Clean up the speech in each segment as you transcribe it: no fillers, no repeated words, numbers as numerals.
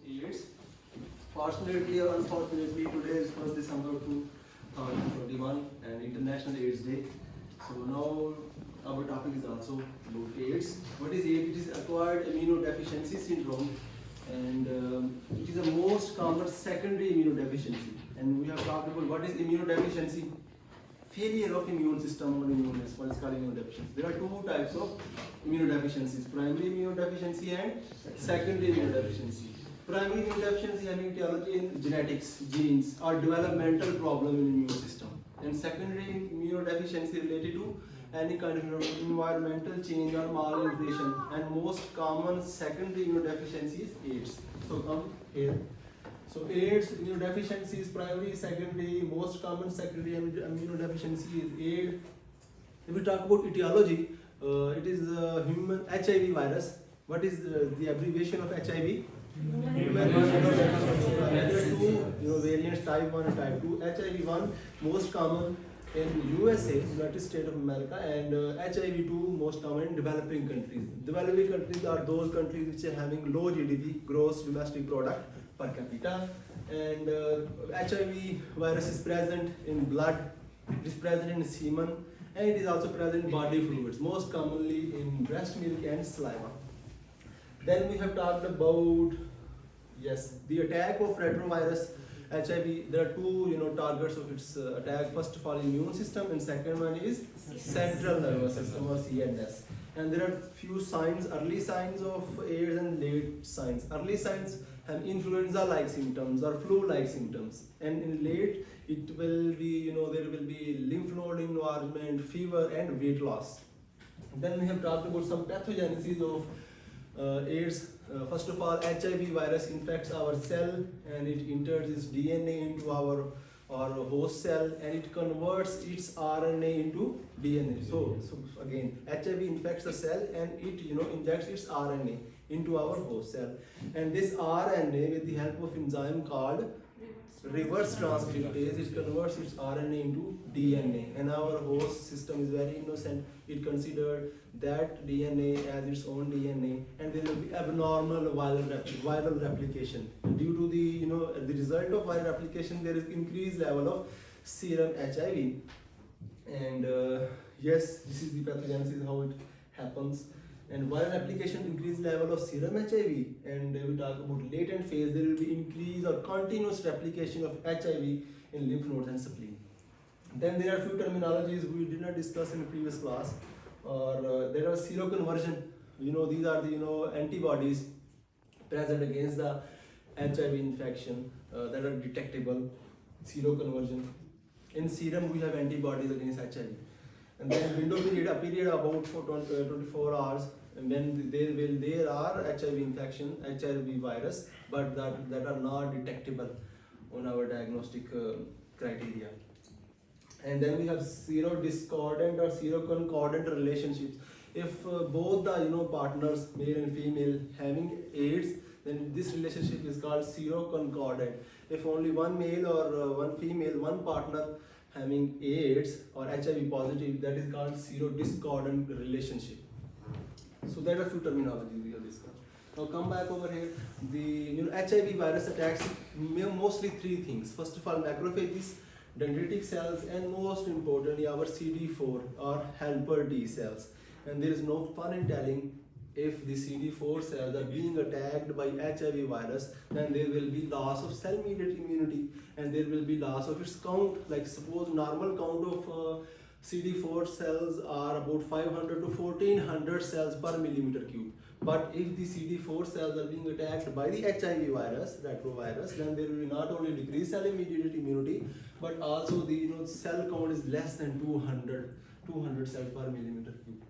AIDS. Fortunately or unfortunately, today is 1st December 2021 and International AIDS Day. So now our topic is also about AIDS. What is AIDS? It is acquired immunodeficiency syndrome, and it is the most common secondary immunodeficiency. And we have talked about what is immunodeficiency. Failure of immune system or immune response is called immunodeficiency. There are two types of immunodeficiencies: primary immunodeficiency and secondary immunodeficiency. Primary immunodeficiency having etiology in genetics, genes, or developmental problem in immune system. And secondary immunodeficiency related to any kind of environmental change or malnutrition. And most common secondary immunodeficiency is AIDS. So come here. So AIDS immunodeficiency is primary, secondary. Most common secondary immunodeficiency is AIDS. If we talk about etiology, it is the human HIV virus. What is the abbreviation of HIV? Human immunodeficiency. There are two variants, type 1 and type 2. HIV1 most common in USA, United States of America, and HIV2 most common in developing countries. Developing countries are those countries which are having low GDP, gross domestic product per capita, and HIV virus is present in blood, it is present in semen, and it is also present in body fluids, most commonly in breast milk and saliva. Then we have talked about, yes, the attack of retrovirus HIV. There are two targets of its attack. First of all, immune system, and second one is central nervous system or CNS. And there are few signs, early signs of AIDS and late signs. Early signs have influenza-like symptoms or flu-like symptoms, and in late it will be, there will be lymph node enlargement, fever, and weight loss. Then we have talked about some pathogenesis of AIDS. First of all, HIV virus infects our cell and it enters its DNA into our host cell, and it converts its RNA into DNA. So again, HIV infects the cell and it injects its RNA into our host cell, and this RNA, with the help of enzyme called reverse transcriptase, it converts its RNA into DNA, and our host system is very innocent. It considered that DNA as its own DNA, and there will be abnormal viral replication. And due to the result of viral replication, there is increased level of serum HIV. And yes, this is the pathogenesis, how it happens. And viral replication increased level of serum HIV, and we talk about latent phase, there will be increase or continuous replication of HIV in lymph nodes and spleen. Then there are few terminologies we did not discuss in the previous class, or there are seroconversion. These are the antibodies present against the HIV infection that are detectable. Seroconversion. In serum we have antibodies against HIV. And then window period, a period about 24 hours, and when there are HIV infection, HIV virus, but that are not detectable on our diagnostic criteria. And then we have serodiscordant or seroconcordant relationships. If both the partners, male and female, having AIDS, then this relationship is called seroconcordant. If only one male or one female, one partner having AIDS or HIV positive, that is called serodiscordant relationship. So there are few terminologies we have discussed. Now come back over here. The HIV virus attacks mostly three things. First of all, macrophages, dendritic cells, and most importantly our CD4 or helper T cells. And there is no fun in telling, if the CD4 cells are being attacked by HIV virus, then there will be loss of cell-mediated immunity, and there will be loss of its count. Like suppose normal count of CD4 cells are about 500 to 1400 cells per millimeter cube. But if the CD4 cells are being attacked by the HIV virus, retrovirus, then there will be not only decreased cell-mediated immunity, but also the cell count is less than 200 cells per millimeter cube.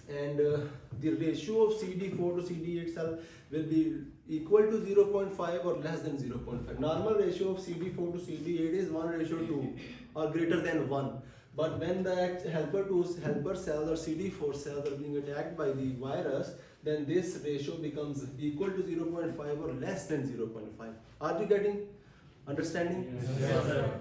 And the ratio of CD4 to CD8 cell will be equal to 0.5 or less than 0.5. Normal ratio of CD4 to CD8 is 1:2 or greater than 1. But when the helper cells or CD4 cells are being attacked by the virus, then this ratio becomes equal to 0.5 or less than 0.5. Are you getting understanding? Yes, sir.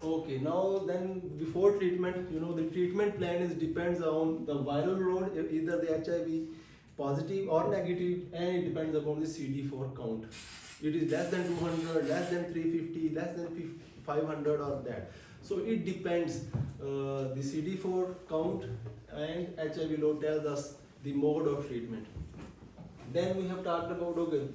Okay, now then before treatment, the treatment plan depends on the viral load, either the HIV positive or negative, and it depends upon the CD4 count. It is less than 200, less than 350, less than 500 or that. So it depends. The CD4 count and HIV load tells us the mode of treatment. Then we have talked about, okay,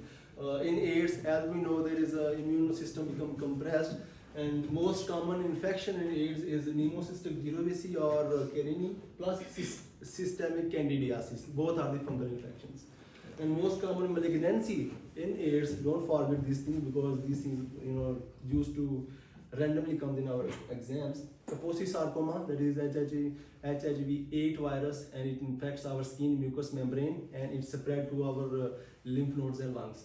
in AIDS, as we know, there is a immune system become compressed, and most common infection in AIDS is pneumocystic jirovecii or carini plus systemic candidiasis. Both are the fungal infections. And most common malignancy in AIDS, don't forget these things because these things, used to randomly come in our exams. Kaposi sarcoma, that is HHV8 virus, and it infects our skin mucous membrane and it spread to our lymph nodes and lungs.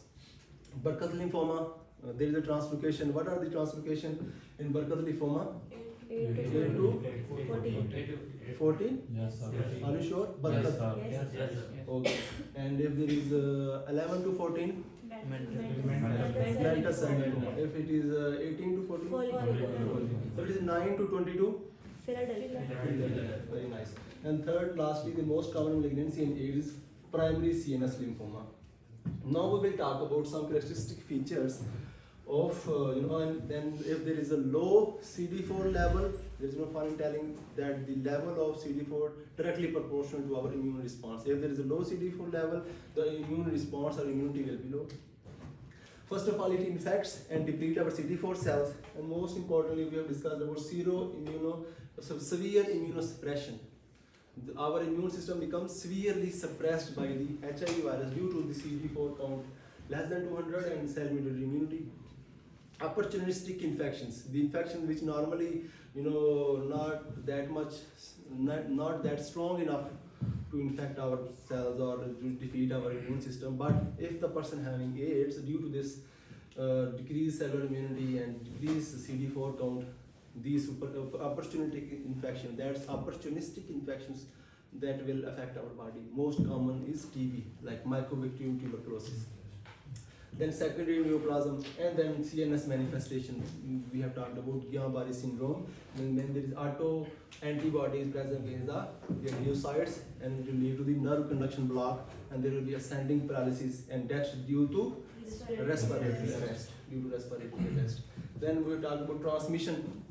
Burkitt lymphoma, there is a translocation. What are the translocation in Burkitt lymphoma? 8 to 14? Yes, sir. Are you sure? Yes, Burkitt. sir. Yes. Okay. And if there is 11 to 14? Mantle cell lymphoma. If it is 18 to 14? So it is 9 to 22? Very nice. And third, lastly, the most common malignancy in AIDS is primary CNS lymphoma. Now we will talk about some characteristic features of, and then if there is a low CD4 level, there is no fun in telling that the level of CD4 directly proportional to our immune response. If there is a low CD4 level, the immune response or immunity will be low. First of all, it infects and depletes our CD4 cells, and most importantly, we have discussed about severe immunosuppression. Our immune system becomes severely suppressed by the HIV virus due to the CD4 count less than 200 and cell-mediated immunity. Opportunistic infections, the infection which normally, not that much, not that strong enough to infect our cells or to defeat our immune system. But if the person having AIDS, due to this decreased cellular immunity and decreased CD4 count, these opportunistic infection, that's opportunistic infections that will affect our body. Most common is TB, like mycobacterium tuberculosis. Then secondary neoplasm, and then CNS manifestation. We have talked about Guillain-Barré syndrome. And then there is auto antibodies present against the gangliosides, and it will lead to the nerve conduction block, and there will be ascending paralysis and death due to respiratory arrest. Then we will talk about transmission.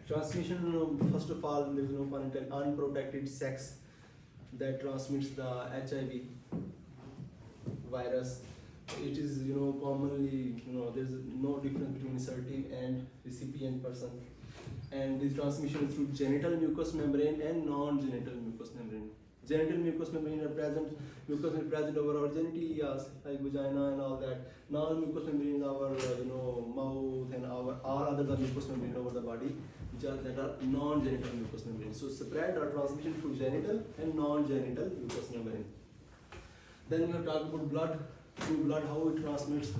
Transmission, first of all, there is no fun in telling, unprotected sex that transmits the HIV virus. It is, commonly, there's no difference between assertive and recipient person. And this transmission is through genital mucous membrane and non-genital mucous membrane. Genital mucous membrane are present, mucus is present over our genitalia, like vagina and all that. Non-mucous membrane our, mouth and our all other mucous membrane over the body, that are non-genital mucous membrane. So spread or transmission through genital and non-genital mucous membrane. Then we have talked about blood. Through blood, how it transmits.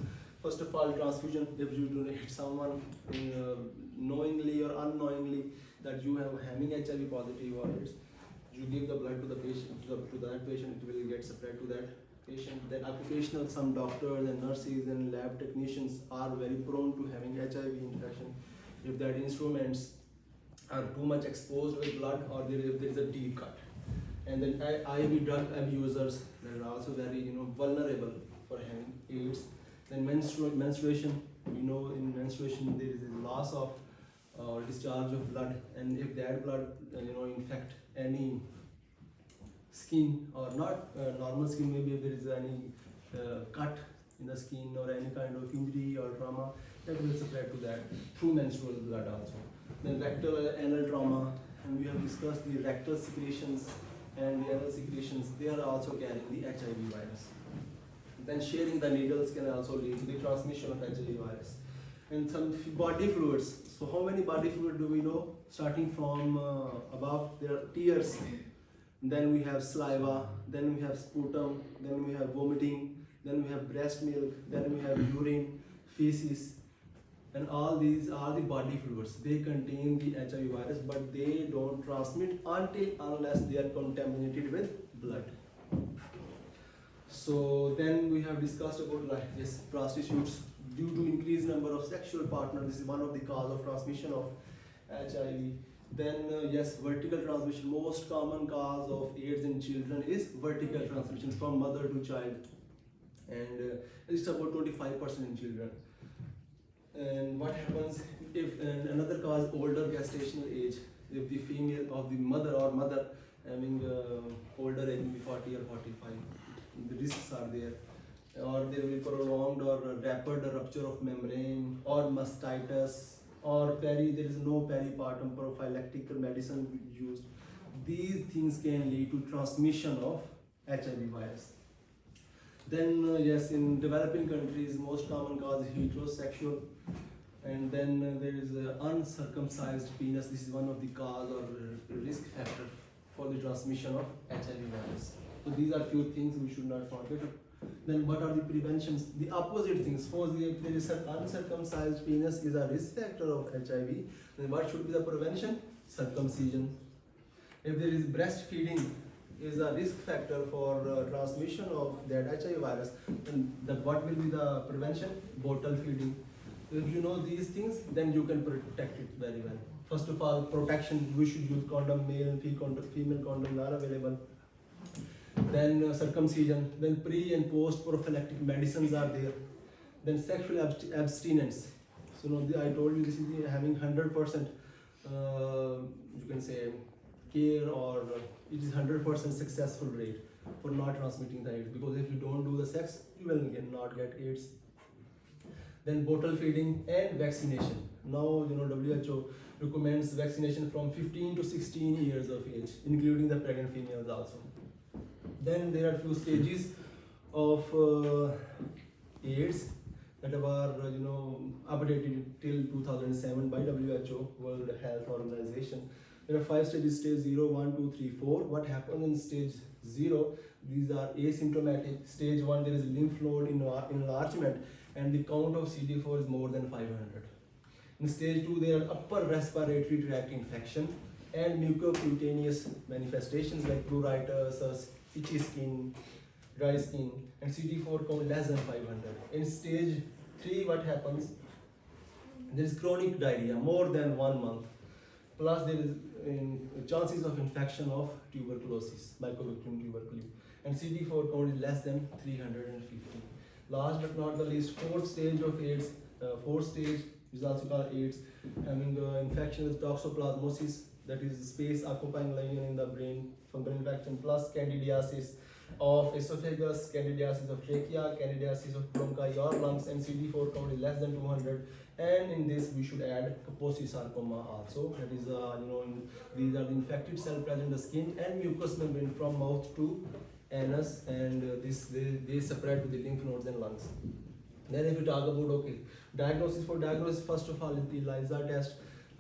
First of all, transfusion. If you donate someone knowingly or unknowingly that you have having HIV positive or AIDS, you give the blood to the patient, to that patient, it will get spread to that patient. Then occupational, some doctors and nurses and lab technicians are very prone to having HIV infection. If their instruments are too much exposed with blood, or if there is a deep cut. And then IV drug abusers, they are also very vulnerable for having AIDS. Then menstruation, in menstruation there is a loss of discharge of blood, and if that blood infect any skin or not normal skin, maybe if there is any cut in the skin or any kind of injury or trauma, that will spread to that through menstrual blood also. Then rectal anal trauma, and we have discussed the rectal secretions and the anal secretions, they are also carrying the HIV virus. Then sharing the needles can also lead to the transmission of HIV virus. And some body fluids. So how many body fluid do we know? Starting from above, there are tears. Then we have saliva. Then we have sputum. Then we have vomiting. Then we have breast milk. Then we have urine, feces. And all these are the body fluids. They contain the HIV virus, but they don't transmit unless they are contaminated with blood. So then we have discussed about prostitutes. Due to increased number of sexual partners, this is one of the cause of transmission of HIV. Then yes, vertical transmission. Most common cause of AIDS in children is vertical transmission from mother to child, and it's about 25% in children. And what happens if and another cause, older gestational age? If the female of the mother or mother having older age, maybe 40 or 45, the risks are there. Or there will be prolonged or rapid rupture of membrane, or mastitis, or there is no peripartum prophylactic medicine used. These things can lead to transmission of HIV virus. Then yes, in developing countries, most common cause is heterosexual, and then there is uncircumcised penis. This is one of the cause or risk factor for the transmission of HIV virus. So these are few things we should not forget. Then what are the preventions? The opposite things. Suppose if there is an uncircumcised penis is a risk factor of HIV, then what should be the prevention? Circumcision. If there is breastfeeding is a risk factor for transmission of that HIV virus, then what will be the prevention? Bottle feeding. If you know these things, then you can protect it very well. First of all, protection. We should use condom. Male and female condom are available. Then circumcision. Then pre and post prophylactic medicines are there. Then sexual abstinence. So now I told you this is having 100%. You can say care, or it is 100% successful rate for not transmitting the AIDS, because if you don't do the sex, you will not get AIDS. Then bottle feeding and vaccination. Now WHO recommends vaccination from 15 to 16 years of age, including the pregnant females also. Then there are few stages of AIDS that were updated till 2007 by WHO, World Health Organization. There are 5 stages: stage 0, 1, 2, 3, 4. What happens in stage 0? These are asymptomatic. Stage 1, there is lymph node enlargement and the count of CD4 is more than 500. In stage 2, there are upper respiratory tract infection and mucocutaneous manifestations like pruritus, itchy skin, dry skin, and CD4 count less than 500. In stage 3, what happens? There is chronic diarrhea more than 1 month. Plus there is chances of infection of tuberculosis, Mycobacterium tuberculosis, and CD4 count is less than 350. Last but not the least, 4th stage of AIDS. 4th stage is also called AIDS, having infection with toxoplasmosis, that is space occupying lesion in the brain, fungal infection, plus candidiasis of esophagus, candidiasis of trachea, candidiasis of bronchi or lungs, and CD4 count is less than 200. And in this we should add Kaposi sarcoma also. That is these are the infected cell present in the skin and mucous membrane from mouth to anus, and they spread to the lymph nodes and lungs. Then if we talk about diagnosis, first of all is the ELISA test,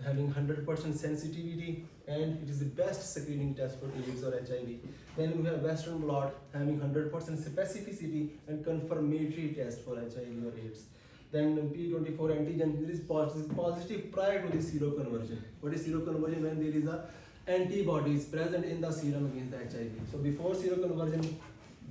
having 100% sensitivity, and it is the best screening test for AIDS or HIV. Then we have Western blot, having 100% specificity and confirmatory test for HIV or AIDS. Then P24 antigen, this is positive prior to the seroconversion. What is seroconversion? When there is a antibodies present in the serum against the HIV. So before seroconversion,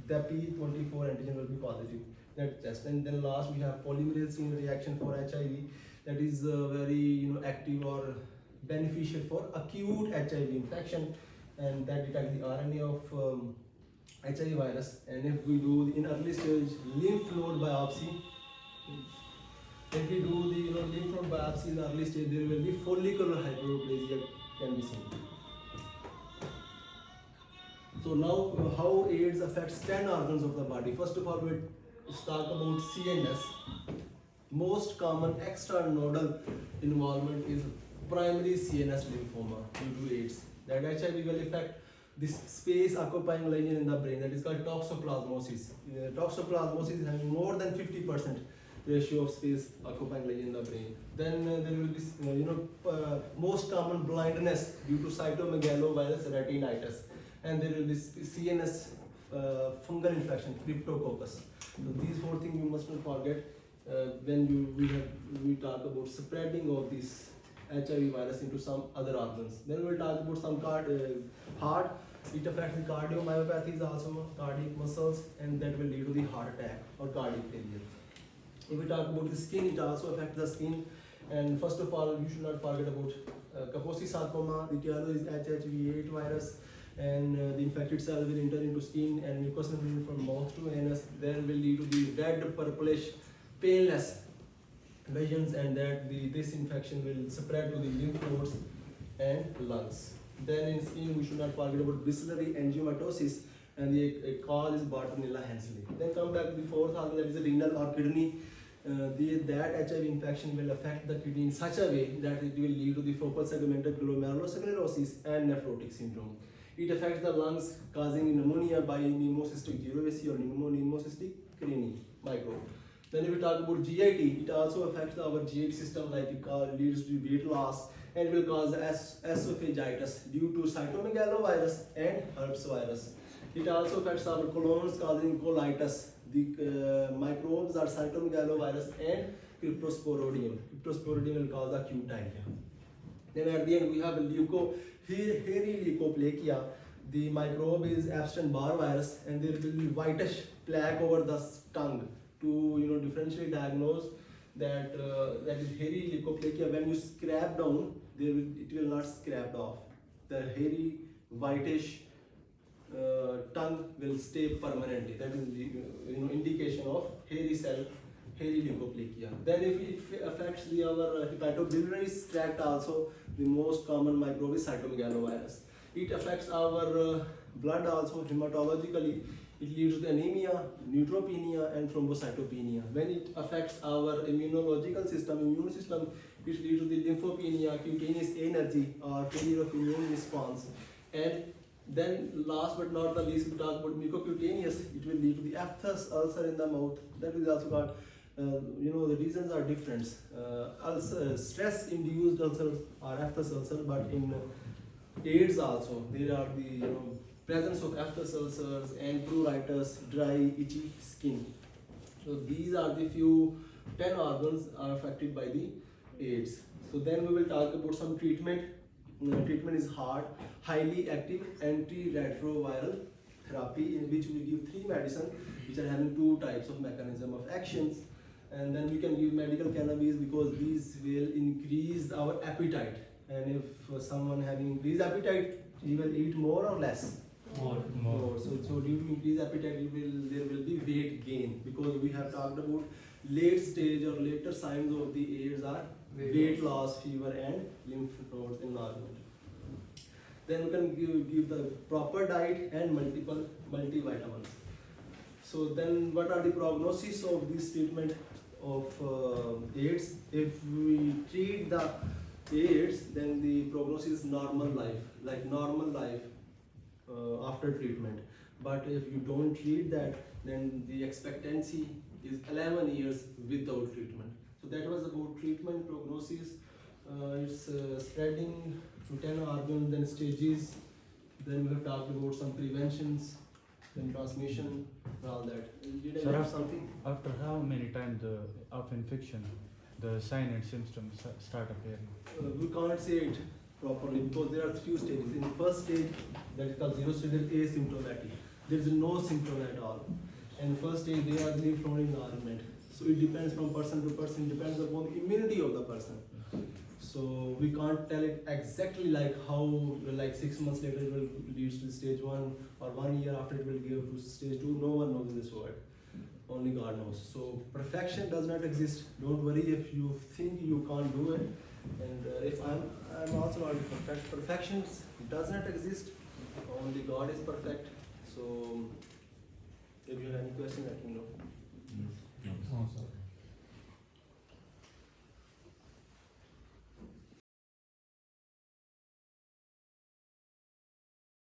the P24 antigen will be positive. That test. And then last we have polymerase chain reaction for HIV. That is very active or beneficial for acute HIV infection, and that detects the RNA of HIV virus. And if we do in early stage lymph node biopsy, if we do the lymph node biopsy in early stage, there will be follicular hyperplasia can be seen. So now how AIDS affects 10 organs of the body. First of all, let's talk about CNS. Most common extranodal involvement is primary CNS lymphoma due to AIDS. That HIV will affect this space occupying lesion in the brain, that is called toxoplasmosis. Toxoplasmosis is having more than 50% ratio of space occupying lesion in the brain. Then there will be most common blindness due to cytomegalovirus retinitis, and there will be CNS fungal infection, cryptococcus. So these 4 things you must not forget when we talk about spreading of this HIV virus into some other organs. Then we will talk about some heart. It affects the cardiomyopathies also, cardiac muscles, and that will lead to the heart attack or cardiac failure. If we talk about the skin, it also affects the skin, And first of all, you should not forget about Kaposi sarcoma. The yellow is HHV8 virus, and the infected cell will enter into skin and mucous membrane from mouth to anus. Then will lead to the red, purplish, painless lesions, and that this infection will spread to the lymph nodes and lungs. Then in skin, we should not forget about bacillary angiomatosis, and the cause is Bartonella henselae. Then come back to the fourth organ, that is the renal or kidney. That HIV infection will affect the kidney in such a way that it will lead to the focal segmental glomerulosclerosis and nephrotic syndrome. It affects the lungs, causing pneumonia by pneumocystic jirovecii or pneumocystic carinii microbe. Then if we talk about GIT, it also affects our GI system, like it leads to weight loss and will cause esophagitis due to cytomegalovirus and herpes virus. It also affects our colons, causing colitis. The microbes are cytomegalovirus and cryptosporidium. Cryptosporidium will cause acute diarrhea. Then at the end we have hairy leukoplakia. The microbe is Epstein-Barr virus, and there will be whitish plaque over the tongue. To differentially diagnose that that is hairy leukoplakia, when you scrape down, it will not scrape off. The hairy whitish tongue will stay permanently. That is the indication of hairy leukoplakia. Then if it affects our hepatobiliary tract also, the most common microbe is cytomegalovirus. It affects our blood also hematologically. It leads to anemia, neutropenia, and thrombocytopenia. When it affects our immune system, it leads to the lymphopenia, cutaneous energy, or failure of immune response. And then last but not the least, we talk about mucocutaneous. It will lead to the aphthous ulcer in the mouth. That is also called, the reasons are different. Stress-induced ulcers are aphthous ulcer, but in AIDS also, there are the presence of aphthous ulcers and pruritus, dry, itchy skin. So these are the 10 organs are affected by the AIDS. So then we will talk about some treatment. Treatment is hard, highly active antiretroviral therapy, in which we give 3 medicines which are having 2 types of mechanism of actions. And then we can give medical cannabis because these will increase our appetite. And if someone having increased appetite, he will eat more or less. More. So due to increased appetite, there will be weight gain, because we have talked about late stage or later signs of the AIDS are weight loss, fever, and lymph nodes enlargement. Then we can give the proper diet and multivitamins. So then, what are the prognosis of this treatment of AIDS? If we treat the AIDS, then the prognosis is normal life, after treatment. But if you don't treat that, then the expectancy is 11 years without treatment. So that was about treatment prognosis. It's spreading to 10 organs, then stages. Then we have talked about some preventions, then transmission, and all that. Did I have something? After how many times of infection, the sign and symptoms start appearing? We can't say it properly because there are few stages. In the first stage, that is called 0 stage, asymptomatic. There is no symptom at all. And first stage, they are lymph node enlargement. So it depends from person to person, depends upon the immunity of the person. So we can't tell it exactly how 6 months later it will lead to stage 1, or 1 year after it will give to stage 2. No one knows in this world. Only God knows. So perfection does not exist. Don't worry if you think you can't do it. And if I'm also not perfect. Perfection does not exist. Only God is perfect. So if you have any question, let me know.